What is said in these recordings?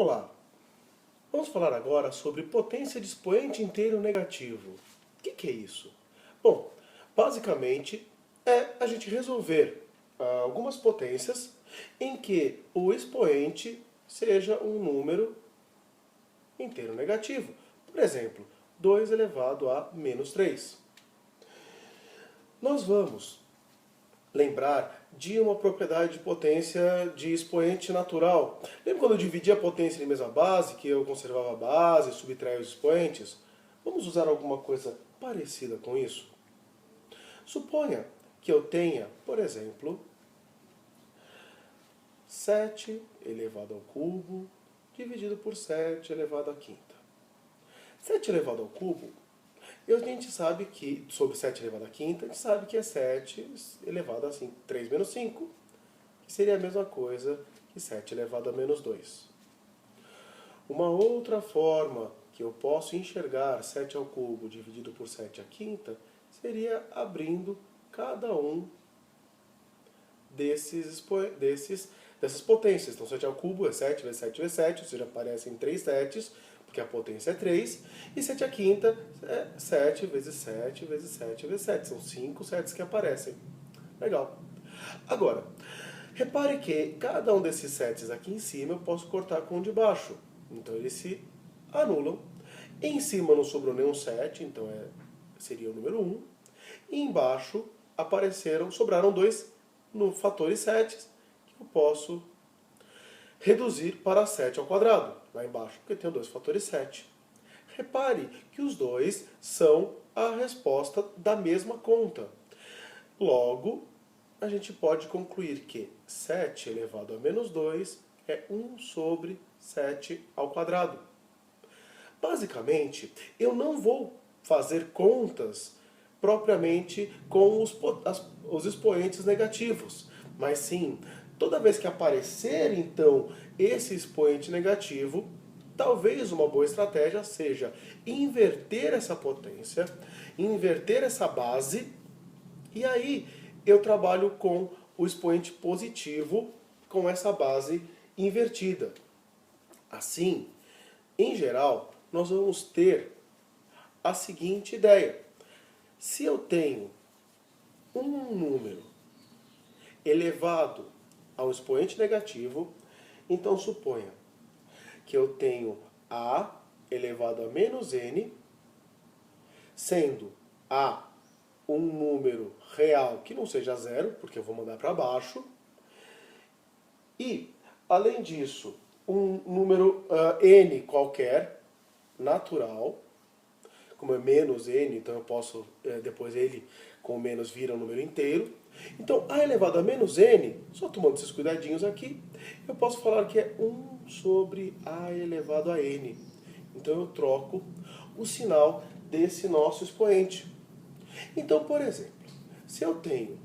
Olá, vamos falar agora sobre potência de expoente inteiro negativo. O que é isso? Bom, basicamente é a gente resolver algumas potências em que o expoente seja um número inteiro negativo. Por exemplo, 2 elevado a menos 3. Nós vamos lembrar de uma propriedade de potência de expoente natural. Lembra quando eu dividi a potência em mesma base, que eu conservava a base, subtraía os expoentes? Vamos usar alguma coisa parecida com isso? Suponha que eu tenha, por exemplo, 7 elevado ao cubo dividido por 7 elevado à quinta. 7 elevado ao cubo, a gente sabe que, sobre 7 elevado à quinta, a gente sabe que é 7 elevado a 5, 3 menos 5, que seria a mesma coisa que 7 elevado a menos 2. Uma outra forma que eu posso enxergar 7 ao cubo dividido por 7 à quinta seria abrindo cada um dessas potências. Então 7 ao cubo é 7 vezes 7 vezes 7, ou seja, aparecem 3 setes, porque a potência é 3, e 7 à quinta é 7 vezes 7 vezes 7 vezes 7. São 5 setes que aparecem. Legal. Agora, repare que cada um desses setes aqui em cima eu posso cortar com o de baixo. Então eles se anulam. Em cima não sobrou nenhum 7, então seria o número 1. E embaixo sobraram dois fatores 7 que eu posso reduzir para 7 ao quadrado, lá embaixo, porque tenho dois fatores 7. Repare que os dois são a resposta da mesma conta. Logo, a gente pode concluir que 7 elevado a menos 2 é 1 sobre 7 ao quadrado. Basicamente, eu não vou fazer contas propriamente com os expoentes negativos, mas sim, toda vez que aparecer então esse expoente negativo, talvez uma boa estratégia seja inverter essa potência, inverter essa base, e aí eu trabalho com o expoente positivo com essa base invertida. Assim, em geral, nós vamos ter a seguinte ideia. Se eu tenho um número elevado ao expoente negativo, então suponha que eu tenho a elevado a menos n, sendo a um número real que não seja zero, porque eu vou mandar para baixo, e, além disso, um número n qualquer, natural, como é menos n, então eu posso, depois ele com menos vira um número inteiro. Então, a elevado a menos n, só tomando esses cuidadinhos aqui, eu posso falar que é 1 sobre a elevado a n. Então eu troco o sinal desse nosso expoente. Então, por exemplo, se eu tenho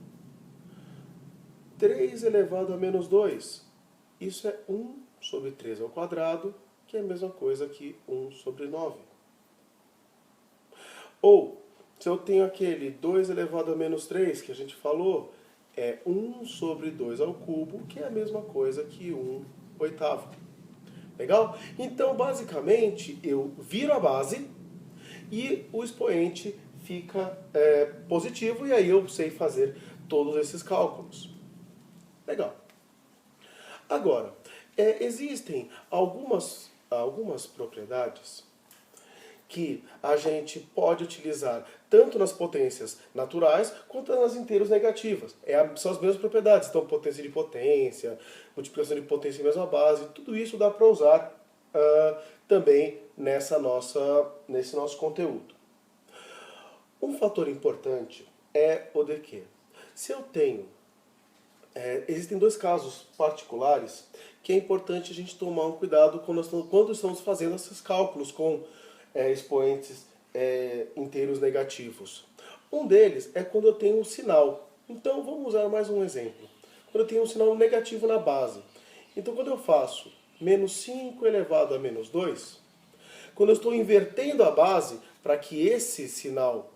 3 elevado a menos 2, isso é 1 sobre 3 ao quadrado, que é a mesma coisa que 1 sobre 9. Ou, se eu tenho aquele 2 elevado a menos 3 que a gente falou, é 1 sobre 2 ao cubo, que é a mesma coisa que 1 oitavo. Legal? Então, basicamente, eu viro a base e o expoente fica positivo, e aí eu sei fazer todos esses cálculos. Legal. Agora, existem algumas propriedades que a gente pode utilizar tanto nas potências naturais quanto nas inteiros negativas. São as mesmas propriedades, então potência de potência, multiplicação de potência em mesma base, tudo isso dá para usar também nesse nosso conteúdo. Um fator importante é o de que, se eu tenho, existem dois casos particulares que é importante a gente tomar um cuidado quando estamos fazendo esses cálculos com expoentes inteiros negativos. Um deles é quando eu tenho um sinal. Então vamos usar mais um exemplo. Quando eu tenho um sinal negativo na base. Então quando eu faço menos 5 elevado a menos 2, quando eu estou invertendo a base para que esse sinal,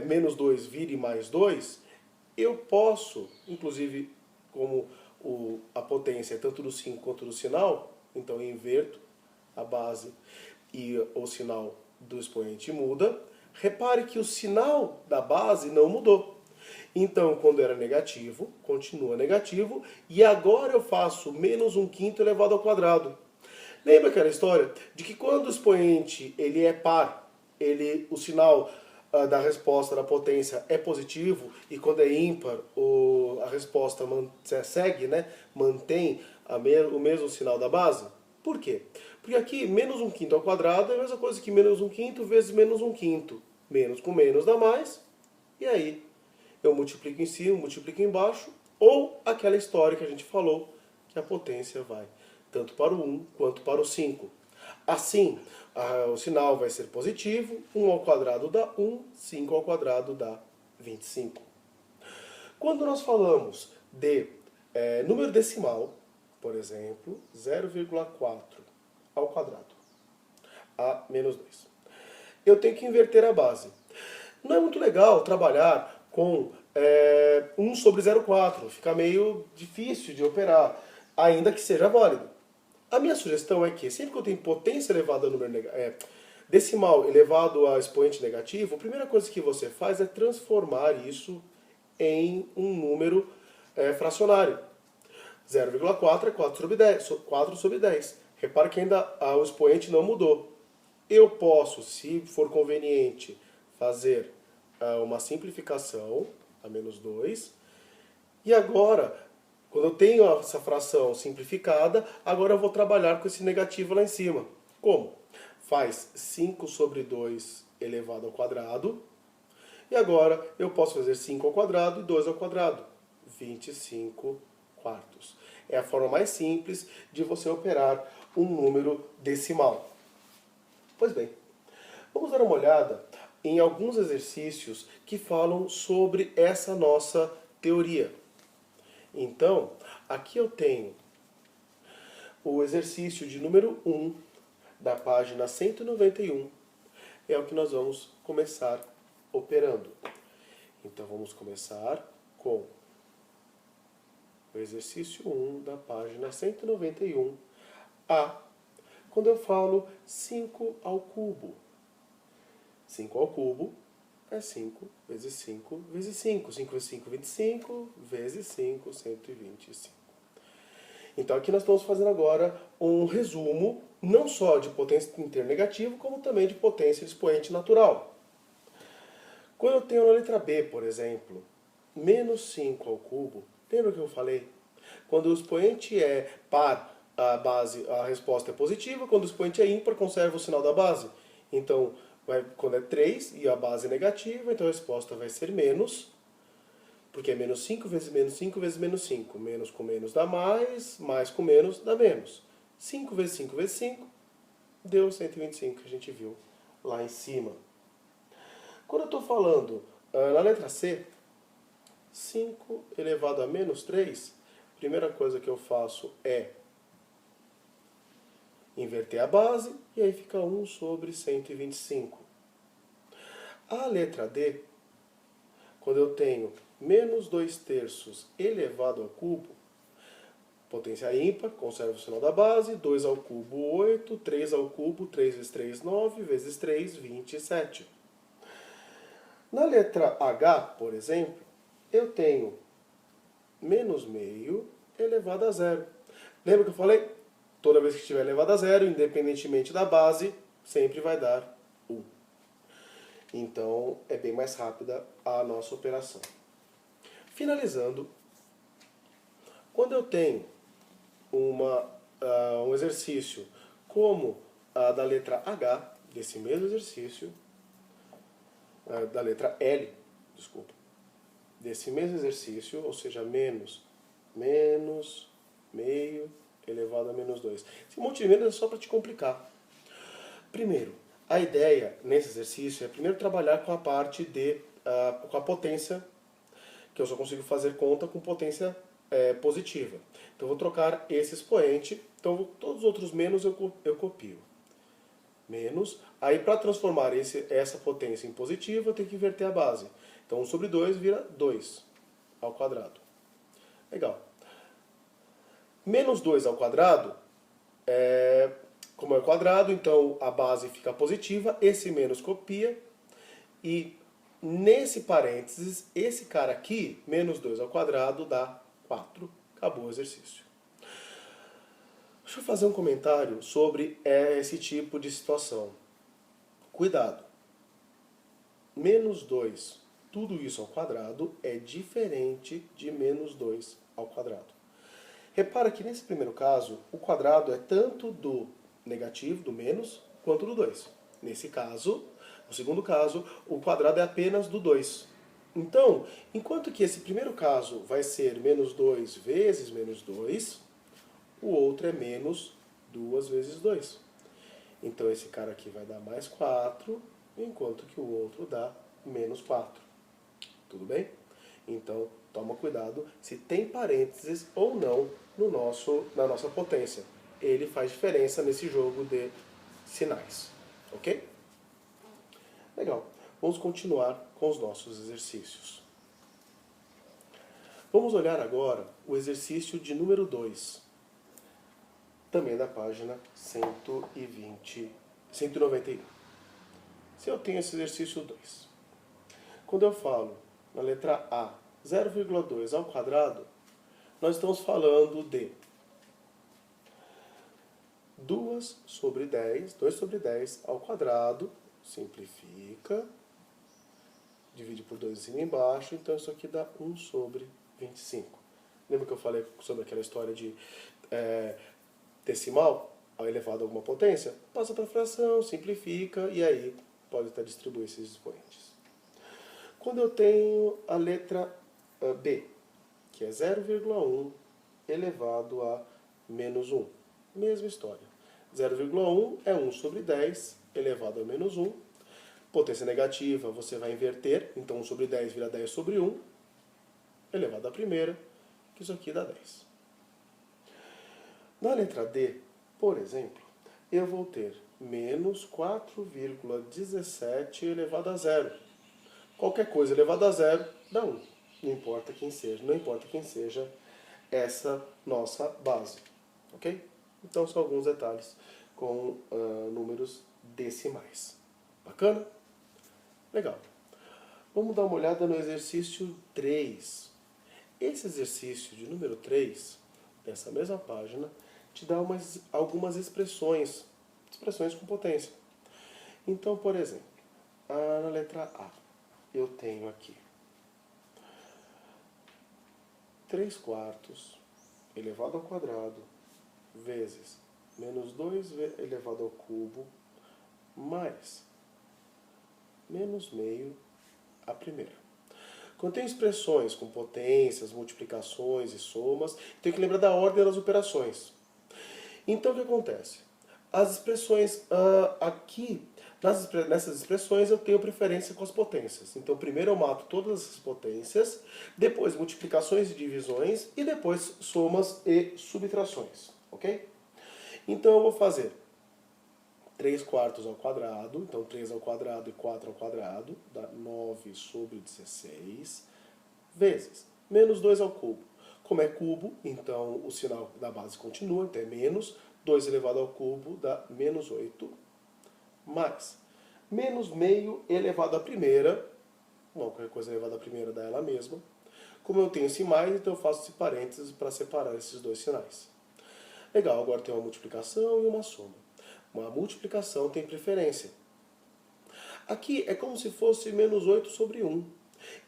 menos 2 vire mais 2, eu posso, inclusive como a potência é tanto do 5 quanto do sinal, Então eu inverto a base e o sinal do expoente muda. Repare que o sinal da base não mudou. Então, quando era negativo, continua negativo. E agora eu faço menos 1/5 elevado ao quadrado. Lembra aquela história de que quando o expoente ele é par, o sinal da resposta da potência é positivo, e quando é ímpar, a resposta segue, né, mantém o mesmo sinal da base? Por quê? Porque aqui, menos 1/5 ao quadrado é a mesma coisa que menos 1/5 vezes menos 1/5. Menos com menos dá mais, e aí eu multiplico em cima, multiplico embaixo, ou aquela história que a gente falou, que a potência vai tanto para o 1 quanto para o 5. Assim, o sinal vai ser positivo, 1 ao quadrado dá 1, 5 ao quadrado dá 25. Quando nós falamos de número decimal, por exemplo, 0,4 ao quadrado, a menos 2, eu tenho que inverter a base. Não é muito legal trabalhar com 1 sobre 0,4, fica meio difícil de operar, ainda que seja válido. A minha sugestão é que, sempre que eu tenho potência elevada a número decimal elevado a expoente negativo, a primeira coisa que você faz é transformar isso em um número fracionário. 0,4 é 4 sobre 10. 4 sobre 10. Repara que ainda o expoente não mudou. Eu posso, se for conveniente, fazer uma simplificação, a menos 2. E agora, quando eu tenho essa fração simplificada, agora eu vou trabalhar com esse negativo lá em cima. Como? Faz 5 sobre 2 elevado ao quadrado. E agora eu posso fazer 5 ao quadrado e 2 ao quadrado. 25 quartos. É a forma mais simples de você operar um número decimal. Pois bem, vamos dar uma olhada em alguns exercícios que falam sobre essa nossa teoria. Então, aqui eu tenho o exercício de número 1, da página 191, é o que nós vamos começar operando. Então, vamos começar com o exercício 1, da página 191, A, quando eu falo 5 ao cubo. 5 ao cubo é 5 vezes 5 vezes 5. 5 vezes 5, 25, vezes 5, 125. Então aqui nós estamos fazendo agora um resumo, não só de potência inteiro negativo, como também de potência de expoente natural. Quando eu tenho na letra B, por exemplo, menos 5 ao cubo, lembra que eu falei? Quando o expoente é par, a resposta é positiva. Quando o expoente é ímpar, conserva o sinal da base. Então, quando é 3 e a base é negativa, então a resposta vai ser menos, porque é menos 5 vezes menos 5 vezes menos 5. Menos com menos dá mais com menos dá menos. 5 vezes 5 vezes 5 deu 125, que a gente viu lá em cima. Quando eu estou falando na letra C, 5 elevado a menos 3, a primeira coisa que eu faço é inverter a base, e aí fica 1 sobre 125. A letra D, quando eu tenho menos 2/3 elevado ao cubo, potência ímpar, conserva o sinal da base, 2 ao cubo, 8, 3 ao cubo, 3 vezes 3, 9, vezes 3, 27. Na letra H, por exemplo, eu tenho menos meio elevado a zero. Lembra que eu falei? Toda vez que estiver elevado a zero, independentemente da base, sempre vai dar 1. Então, é bem mais rápida a nossa operação. Finalizando, quando eu tenho um exercício como a da letra H, desse mesmo exercício, da letra L, desculpa, desse mesmo exercício, ou seja, menos meio elevado a menos 2. Esse monte de menos é só para te complicar. Primeiro, a ideia nesse exercício é primeiro trabalhar com a parte com a potência, que eu só consigo fazer conta com potência positiva. Então vou trocar esse expoente, então todos os outros menos eu copio. Menos, aí para transformar essa potência em positiva eu tenho que inverter a base. Então 1 sobre 2 vira 2 ao quadrado. Legal. Menos 2 ao quadrado Como é quadrado, então a base fica positiva, esse menos copia, e nesse parênteses, esse cara aqui, menos 2 ao quadrado, dá 4. Acabou o exercício. Deixa eu fazer um comentário sobre esse tipo de situação. Cuidado. Menos 2, tudo isso ao quadrado, é diferente de menos 2 ao quadrado. Repara que nesse primeiro caso, o quadrado é tanto do negativo, do menos, quanto do 2. Nesse caso, no segundo caso, o quadrado é apenas do 2. Então, enquanto que esse primeiro caso vai ser menos 2 vezes menos 2, o outro é menos 2 vezes 2. Então esse cara aqui vai dar mais 4, enquanto que o outro dá menos 4. Tudo bem? Então, toma cuidado se tem parênteses ou não na nossa potência. Ele faz diferença nesse jogo de sinais. Ok? Legal. Vamos continuar com os nossos exercícios. Vamos olhar agora o exercício de número 2. Também da página 191. Se eu tenho esse exercício 2, quando eu falo na letra A 0,2 ao quadrado, nós estamos falando de 2 sobre 10 ao quadrado, simplifica, divide por 2 em cima e embaixo, então isso aqui dá 1 sobre 25. Lembra que eu falei sobre aquela história de decimal ao elevado a alguma potência? Passa para a fração, simplifica e aí pode até distribuir esses expoentes. Quando eu tenho a letra B, que é 0,1 elevado a menos 1, mesma história. 0,1 é 1 sobre 10 elevado a menos 1. Potência negativa você vai inverter, então 1 sobre 10 vira 10 sobre 1, elevado à primeira, que isso aqui dá 10. Na letra D, por exemplo, eu vou ter menos 4,17 elevado a zero. Qualquer coisa elevado a zero dá 1. Não importa quem seja essa nossa base. Ok? Então são alguns detalhes com números decimais. Bacana? Legal. Vamos dar uma olhada no exercício 3. Esse exercício de número 3, dessa mesma página, te dá algumas expressões com potência. Então, por exemplo, na letra A, eu tenho aqui 3 quartos elevado ao quadrado vezes menos 2 elevado ao cubo mais menos meio a primeira. Quando tem expressões com potências, multiplicações e somas, tem que lembrar da ordem das operações. Então o que acontece? As expressões aqui, nessas expressões eu tenho preferência com as potências. Então primeiro eu mato todas essas potências, depois multiplicações e divisões e depois somas e subtrações. Ok? Então eu vou fazer 3 quartos ao quadrado, então 3 ao quadrado e 4 ao quadrado, dá 9 sobre 16, vezes menos 2 ao cubo. Como é cubo, então o sinal da base continua, então é menos 2 elevado ao cubo dá menos 8, mais menos meio elevado à primeira, qualquer coisa elevada à primeira dá ela mesma. Como eu tenho esse mais, então eu faço esse parênteses para separar esses dois sinais. Legal, agora tem uma multiplicação e uma soma. Uma multiplicação tem preferência. Aqui é como se fosse menos 8 sobre 1.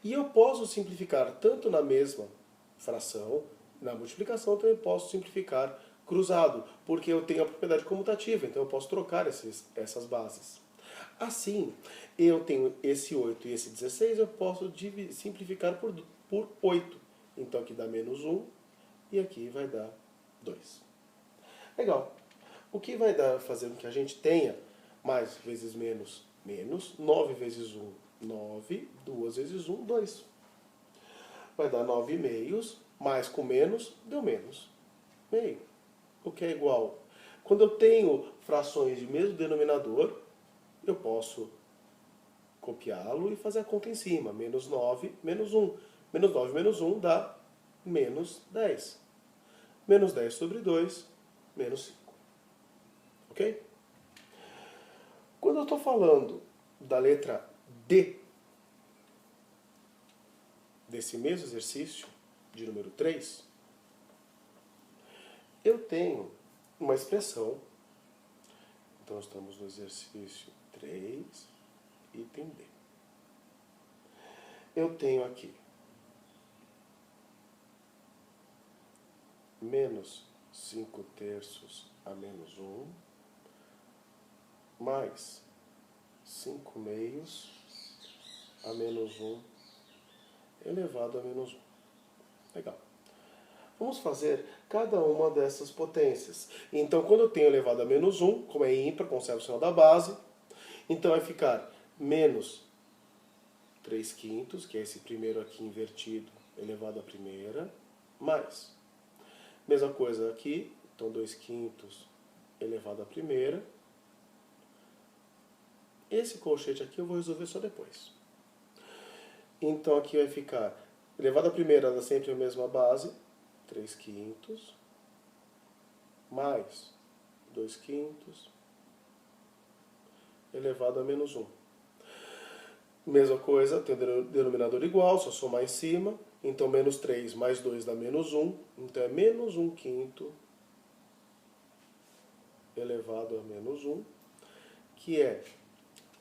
E eu posso simplificar tanto na mesma fração, na multiplicação também posso simplificar cruzado, porque eu tenho a propriedade comutativa, então eu posso trocar essas bases. Assim, eu tenho esse 8 e esse 16, eu posso simplificar por 8. Então aqui dá menos 1 e aqui vai dar 2. Legal. O que vai fazer com que a gente tenha mais vezes menos, menos, 9 vezes 1, 9, 2 vezes 1, 2. Vai dar 9 meios, mais com menos, deu menos meio. O que é igual? Quando eu tenho frações de mesmo denominador, eu posso copiá-lo e fazer a conta em cima. Menos 9, menos 1. Menos 9 menos 1 dá menos 10. Menos 10 sobre 2, menos 5. ok? Quando eu estou falando da letra D, desse mesmo exercício, de número 3, eu tenho uma expressão. Então, estamos no exercício 3, item D. Eu tenho aqui menos 5 terços a menos 1, mais 5 meios a menos 1 elevado a menos 1. Legal. Vamos fazer cada uma dessas potências. Então, quando eu tenho elevado a menos 1, como é ímpar, conservo o sinal da base, então vai ficar menos 3 quintos, que é esse primeiro aqui invertido, elevado à primeira, mais. Mesma coisa aqui, então 2 quintos elevado à primeira. Esse colchete aqui eu vou resolver só depois. Então aqui vai ficar elevado à primeira, dá sempre a mesma base, 3 quintos, mais 2 quintos, elevado a menos 1. Mesma coisa, tem o denominador igual, só somar em cima. Então menos 3 mais 2 dá menos 1. Então é menos 1 quinto elevado a menos 1, que é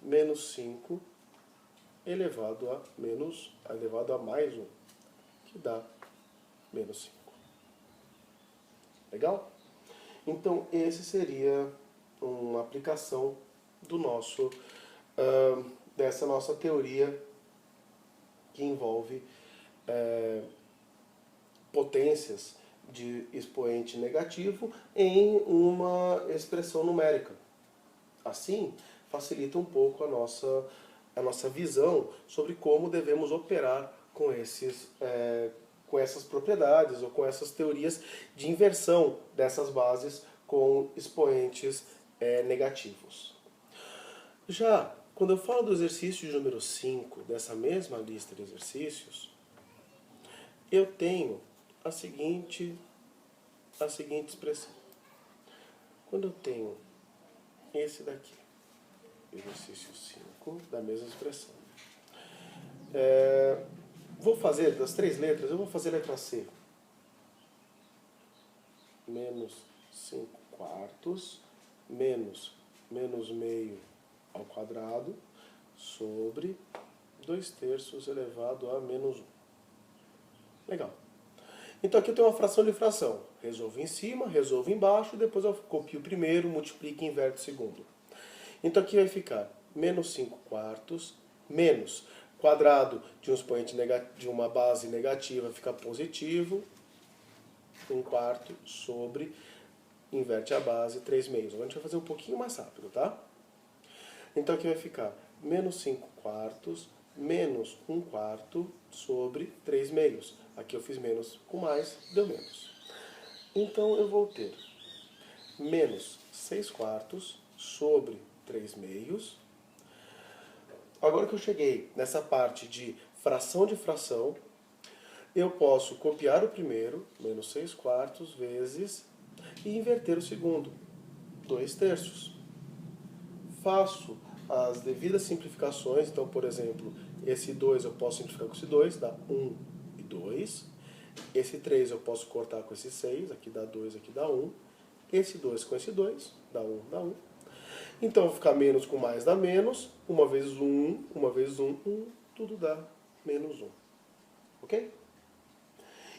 menos 5 elevado a mais 1, que dá menos 5. Legal? Então, esse seria uma aplicação do nosso, dessa nossa teoria que envolve potências de expoente negativo em uma expressão numérica. Assim, facilita um pouco a nossa visão sobre como devemos operar com essas propriedades ou com essas teorias de inversão dessas bases com expoentes negativos. Já quando eu falo do exercício de número 5, dessa mesma lista de exercícios, eu tenho a seguinte expressão. Quando eu tenho esse daqui, exercício 5, da mesma expressão. Vou fazer das 3 letras, eu vou fazer a letra C. Menos 5 quartos, menos meio ao quadrado, sobre 2 terços elevado a menos 1. Legal. Então aqui eu tenho uma fração de fração. Resolvo em cima, resolvo embaixo, depois eu copio o primeiro, multiplico e inverto o segundo. Então aqui vai ficar menos 5 quartos, menos quadrado de um expoente de uma base negativa fica positivo, 1 quarto sobre, inverte a base, 3 meios. Agora a gente vai fazer um pouquinho mais rápido, tá? Então aqui vai ficar menos 5 quartos, menos 1 quarto sobre 3 meios. Aqui eu fiz menos com mais, deu menos. Então eu vou ter menos 6 quartos sobre 3 meios. Agora que eu cheguei nessa parte de fração, eu posso copiar o primeiro, menos 6 quartos, vezes, e inverter o segundo, 2 terços. Faço as devidas simplificações, então, por exemplo, esse 2 eu posso simplificar com esse 2, dá 1 e 2. Esse 3 eu posso cortar com esse 6, aqui dá 2, aqui dá 1. Esse 2 com esse 2, dá 1, dá 1. Então, vou ficar menos com mais dá menos, uma vezes 1, tudo dá menos 1. Ok?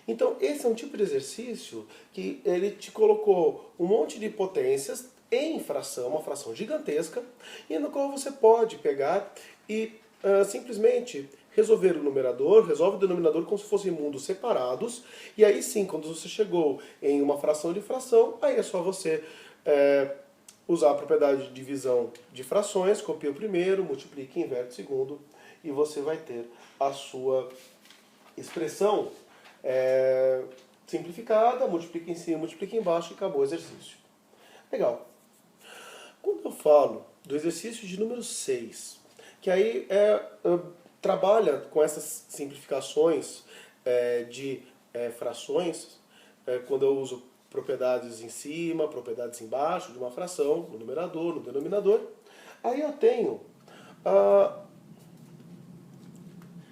Então, esse é um tipo de exercício que ele te colocou um monte de potências em fração, uma fração gigantesca, e no qual você pode pegar e simplesmente resolver o numerador, resolve o denominador como se fossem mundos separados, e aí sim, quando você chegou em uma fração de fração, aí é só você usar a propriedade de divisão de frações, copia o primeiro, multiplica e inverte o segundo, e você vai ter a sua expressão simplificada, multiplica em cima, multiplica embaixo e acabou o exercício. Legal. Quando eu falo do exercício de número 6, que aí trabalha com essas simplificações de frações, quando eu uso propriedades em cima, propriedades embaixo de uma fração, no numerador, no denominador. Aí eu tenho a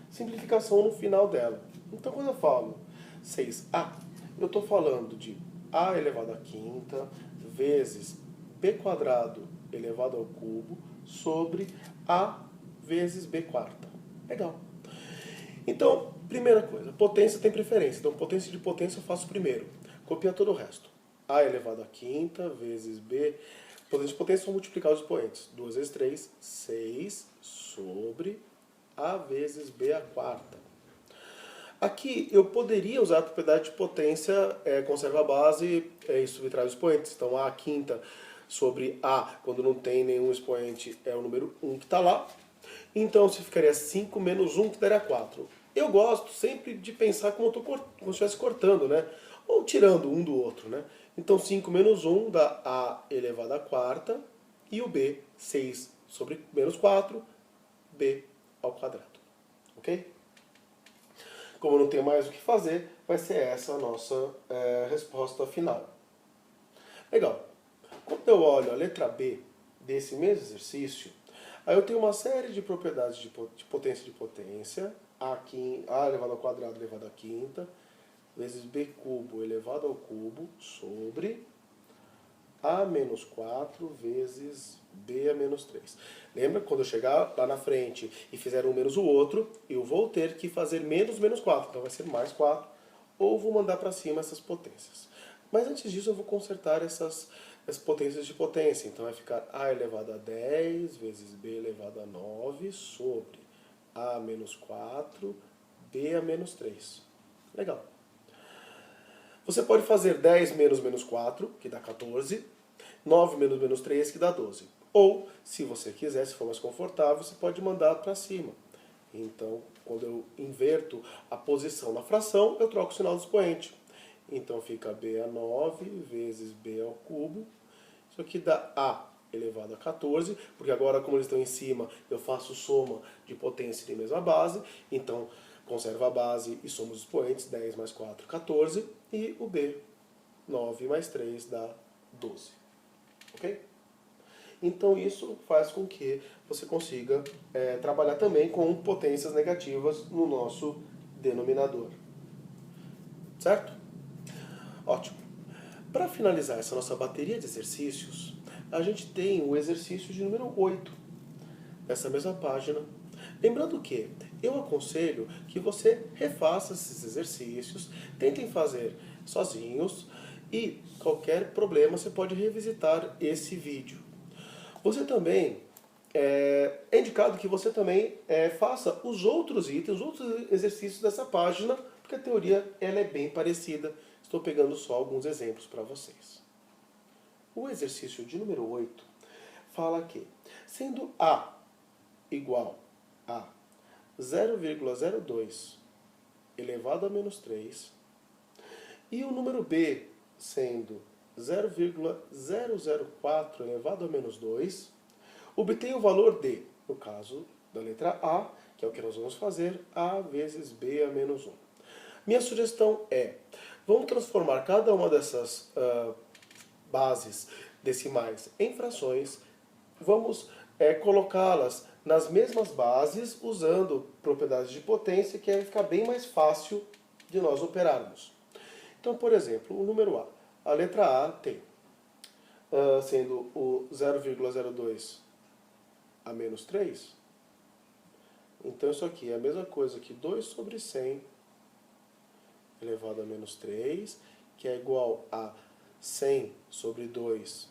simplificação no final dela. Então quando eu falo 6a, eu estou falando de a elevado à quinta vezes b quadrado elevado ao cubo sobre a vezes b quarta. Legal. Então, primeira coisa, potência tem preferência. Então, potência de potência eu faço primeiro. Copia todo o resto. A elevado à quinta vezes b. Potência de potência são multiplicar os expoentes. 2 vezes 3, 6 sobre a vezes b à quarta. Aqui eu poderia usar a propriedade de potência, conserva a base e subtrai os expoentes. Então, a quinta sobre a, quando não tem nenhum expoente, é o número 1 que está lá. Então, se ficaria 5 menos 1, que daria 4. Eu gosto sempre de pensar como se estivesse cortando, né? Ou tirando um do outro, né? Então, 5 menos 1 dá a elevado à quarta. E o b, 6 sobre menos 4, b ao quadrado. Ok? Como não tem mais o que fazer, vai ser essa a nossa resposta final. Legal. Quando eu olho a letra B desse mesmo exercício, aí eu tenho uma série de propriedades de potência, a elevado ao quadrado elevado à quinta, vezes b cubo elevado ao cubo, sobre a menos 4 vezes b a menos 3. Lembra quando eu chegar lá na frente e fizer um menos o outro, eu vou ter que fazer menos 4, então vai ser mais 4, ou vou mandar para cima essas potências. Mas antes disso eu vou consertar essas potências de potência. Então vai ficar a elevado a 10 vezes b elevado a 9 sobre a menos 4, b a menos 3. Legal. Você pode fazer 10 menos menos 4, que dá 14, 9 menos menos 3, que dá 12. Ou, se você quiser, se for mais confortável, você pode mandar para cima. Então, quando eu inverto a posição na fração, eu troco o sinal do expoente. Então fica b a 9 vezes b ao cubo. Isso aqui dá a elevado a 14, porque agora, como eles estão em cima, eu faço soma de potência de mesma base. Então, conserva a base e soma os expoentes, 10 mais 4, 14. E o b, 9 mais 3, dá 12. Ok? Então isso faz com que você consiga trabalhar também com potências negativas no nosso denominador. Certo? Ótimo. Para finalizar essa nossa bateria de exercícios, a gente tem o exercício de número 8, dessa mesma página. Lembrando que eu aconselho que você refaça esses exercícios, tentem fazer sozinhos e qualquer problema você pode revisitar esse vídeo. Você também, é indicado que você também faça os outros itens, os outros exercícios dessa página, porque a teoria ela é bem parecida. Estou pegando só alguns exemplos para vocês. O exercício de número 8 fala que, sendo A igual a 0,02 elevado a menos 3, e o número B sendo 0,004 elevado a menos 2, obtenha o valor de, no caso da letra A, que é o que nós vamos fazer, A vezes B a menos 1. Minha sugestão é, vamos transformar cada uma dessas bases decimais em frações, vamos colocá-las nas mesmas bases, usando propriedades de potência, que vai ficar bem mais fácil de nós operarmos. Então, por exemplo, o número A. A letra A tem, sendo o 0,02 a menos 3, então isso aqui é a mesma coisa que 2 sobre 100 elevado a menos 3, que é igual a 100 sobre 2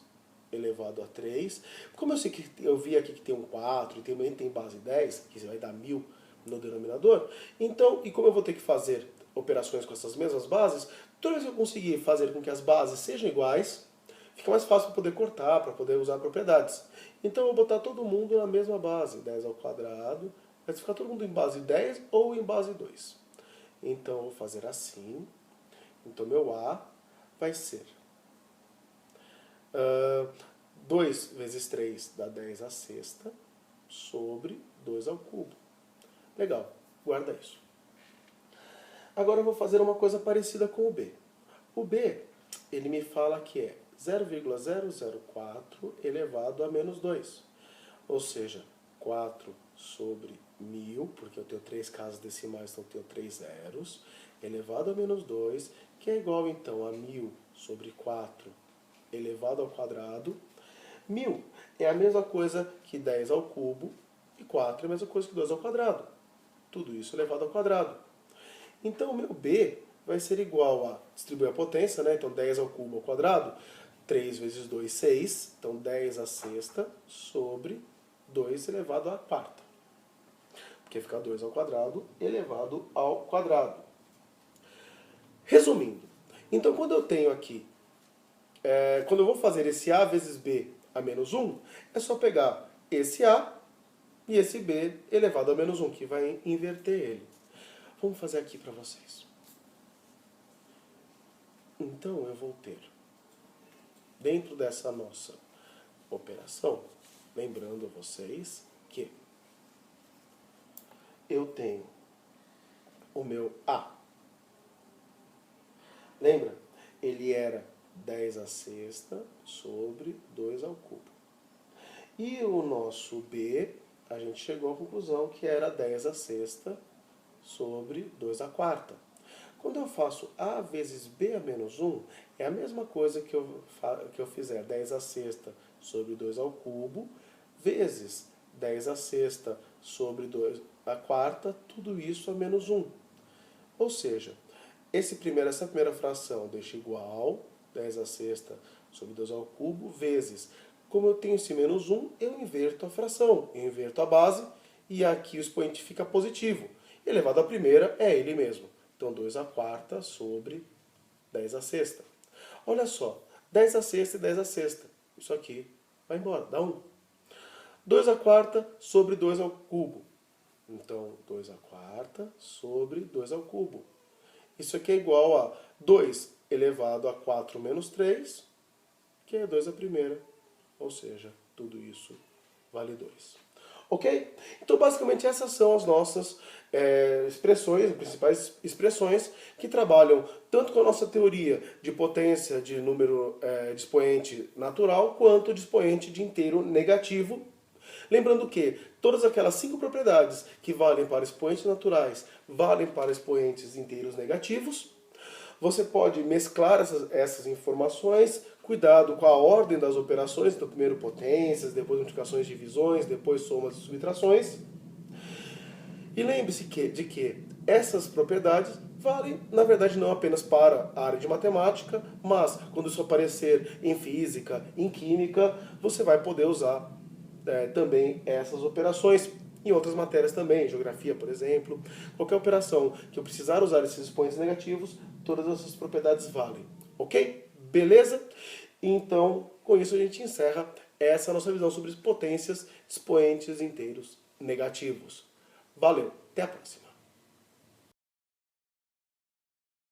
elevado a 3. Como eu sei que eu vi aqui que tem um 4 e também tem base 10, que vai dar 1000 no denominador, então, e como eu vou ter que fazer operações com essas mesmas bases, toda vez que eu conseguir fazer com que as bases sejam iguais, fica mais fácil para poder cortar, para poder usar propriedades. Então eu vou botar todo mundo na mesma base, 10 ao quadrado, vai ficar todo mundo em base 10 ou em base 2. Então eu vou fazer assim, então meu A vai ser 2 vezes 3 dá 10 à sexta, sobre 2 ao cubo. Legal, guarda isso. Agora eu vou fazer uma coisa parecida com o B. O B, ele me fala que é 0,004 elevado a menos 2. Ou seja, 4 sobre 1000, porque eu tenho 3 casas decimais, então eu tenho 3 zeros, elevado a menos 2, que é igual então a 1000 sobre 4 elevado ao quadrado. 1000 é a mesma coisa que 10 ao cubo, e 4 é a mesma coisa que 2 ao quadrado. Tudo isso elevado ao quadrado. Então o meu B vai ser igual a, distribuir a potência, né? Então 10 ao cubo ao quadrado, 3 vezes 2, 6. Então 10 à sexta sobre 2 elevado à quarta. Porque fica 2 ao quadrado elevado ao quadrado. Resumindo, então quando eu tenho aqui, quando eu vou fazer esse A vezes B a menos 1, é só pegar esse A e esse B elevado a menos 1, que vai inverter ele. Vamos fazer aqui para vocês. Então eu vou ter, dentro dessa nossa operação, lembrando a vocês que eu tenho o meu A. Lembra? Ele era 10 à sexta sobre 2 ao cubo. E o nosso B, a gente chegou à conclusão que era 10 à sexta sobre 2 à quarta. Quando eu faço A vezes B a menos 1, é a mesma coisa que eu fizer 10 à sexta sobre 2 ao cubo, vezes 10 à sexta sobre 2 à quarta, tudo isso a menos 1. Ou seja, essa primeira fração deixa igual 10 à sexta sobre 2 ao cubo, vezes, como eu tenho esse menos 1, eu inverto a fração, eu inverto a base, e aqui o expoente fica positivo. Elevado à primeira é ele mesmo. Então 2 à quarta sobre 10 à sexta. Olha só, 10 à sexta e 10 à sexta. Isso aqui vai embora, dá 1. 2 à quarta sobre 2 ao cubo. Então 2 à quarta sobre 2 ao cubo. Isso aqui é igual a 2 elevado a 4 menos 3, que é 2 à primeira. Ou seja, tudo isso vale 2. Ok? Então, basicamente, essas são as nossas expressões, principais expressões, que trabalham tanto com a nossa teoria de potência de número de expoente natural, quanto de expoente de inteiro negativo. Lembrando que todas aquelas 5 propriedades que valem para expoentes naturais, valem para expoentes inteiros negativos. Você pode mesclar essas informações, cuidado com a ordem das operações, então primeiro potências, depois multiplicações e divisões, depois somas e subtrações. E lembre-se de que essas propriedades valem, na verdade, não apenas para a área de matemática, mas quando isso aparecer em física, em química, você vai poder usar também essas operações. Em outras matérias também, geografia, por exemplo. Qualquer operação que eu precisar usar esses expoentes negativos, todas essas propriedades valem. Ok? Beleza? Então, com isso a gente encerra essa nossa visão sobre potências, expoentes inteiros negativos. Valeu, até a próxima.